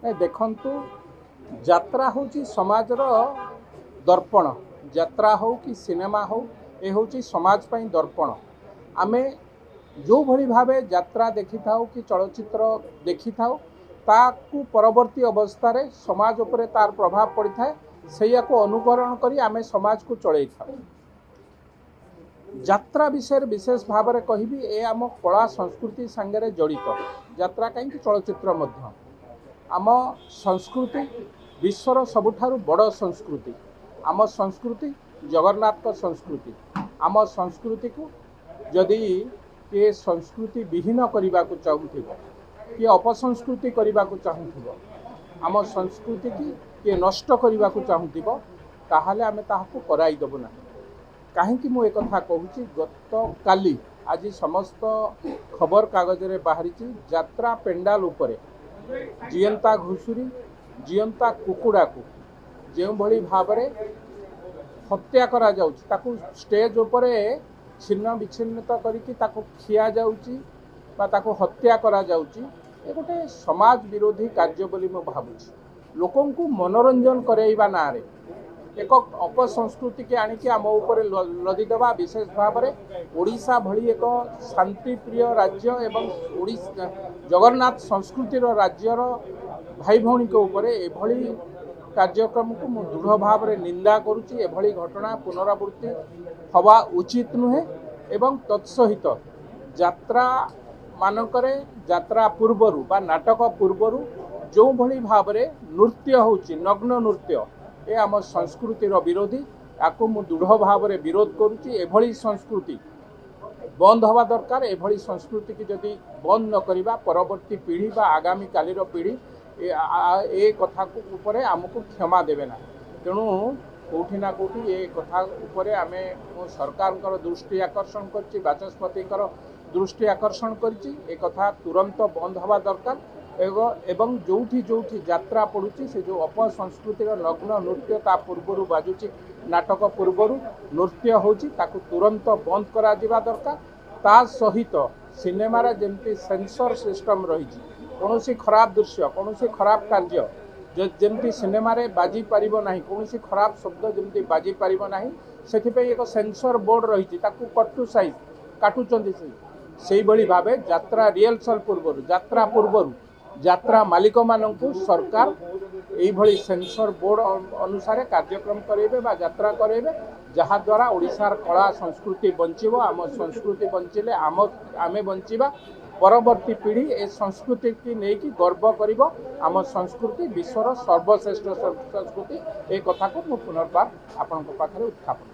देखंतु यात्रा हूँ समाजर दर्पण। यात्रा हो कि सिनेमा हो ये हूँ समाज पर दर्पण। आमे जो भली भावे यात्रा देखि थाउ कि चलचित्र देखि थाउ ताकू परवर्ती अवस्था समाज उपरे तार प्रभाव पड़ी थाए से अनुकरण करी आमे समाज को चलई थाउ। यात्रा विषय विशेष भाव में कहबी ए आम कला संस्कृति सांगे जड़ित। यात्रा कहीं चलचित्र मध्य आम संस्कृति विश्वर सबुठारु बड़ संस्कृति। आम संस्कृति जगन्नाथ संस्कृति। आम संस्कृति को जदि किए संस्कृति विहीन करने को चाहूथिबो किए अपसंस्कृति करने को चाहूथिबो आम संस्कृति की किए नष्ट करने को चाहूथिबो ताहाले आमे ताहाको कराई देबो ना। कहीं मु एक कथा कहूँ गत काली आज समस्त खबर कागज रे बाहरी यात्रा पेंडाल उपरे जीवंता घुषुरी जीवंता कुकुड़ा को जो भली भाव हत्या करा जाउची ताकू स्टेज उपरे छिन्न विच्छिन्नता करिकी ताकू खिया जाउची बा ताकू हत्या करा जाउची ए गोटे समाज विरोधी कार्य बोली मु भाबुची। लोकन को मनोरंजन करैबा ना रे एक अपसंस्कृति के आनिकी आम उपरे लदी देवा विशेष भाव में ओडिशा भली एक शांति प्रिय राज्य एवं ओडिशा जगन्नाथ संस्कृतिर राज्यर भाई भौणी के उपरे एभली कार्यक्रम को मु दृढ़ भाव में निंदा करुच्ची। एभली घटना पुनरावृत्ति हवा उचित नुहे एवं तत्सहित यात्रा मानकरे यात्रा पूर्वर बा नाटक पूर्वर जो भली भाव में नृत्य होची नग्न नृत्य ए आम संस्कृतिर विरोधी याकू मु दृढ़ भाव में विरोध करुच्ची। एभली संस्कृति बंद हवा दरकार। एभली संस्कृति की जदि बंद न करिबा परवर्ती पीढ़ी बा आगामी कालीर पीढ़ी ए कथा ऊपर आमको क्षमा देवे ना। तेणु कौटी ना कौटी ए कथा ऊपर आमे सरकार दृष्टि आकर्षण करछि बाचस्पति दृष्टि आकर्षण करछि ए कथा तुरंत बंद हवा दरकार। एवं जोठी जोठी यात्रा पड़ुची से जो अपसंस्कृतिर नग्न नृत्य ता पूर्वर बाजुची नाटक पूर्वर नृत्य होची ताकू तुरंत बंद करा दिबा दरकार। ता सहित सिनेमा जेमती सेंसर सिस्टम रही कौन खराब दृश्य कौन खराब कार्य जमती सिनेमा रे बाजी पारिबो नाही कौन खराब शब्द जमती बाजी पारिबो नाही सेथिपई एक सेंसर बोर्ड रही ताकू कटु साइज काटुचंदी से भली भावे यात्रा रिहर्सल पूर्वर यात्रा पूर्वर यात्रा मालिक मानकु सरकार यही भली सेंसर बोर्ड अनुसार कार्यक्रम करेबे बा यात्रा करेबे जहा द्वारा ओडिशार कला संस्कृति बंचिबो। आम संस्कृति बंचिले आमे बंचिबा परवर्ती पीढ़ी ए संस्कृति की नेकी गर्व करिबो। आम संस्कृति विश्वर सर्वश्रेष्ठ संस्कृति ए कथा को मु पुनर्बार आपन पाखरे उत्थापन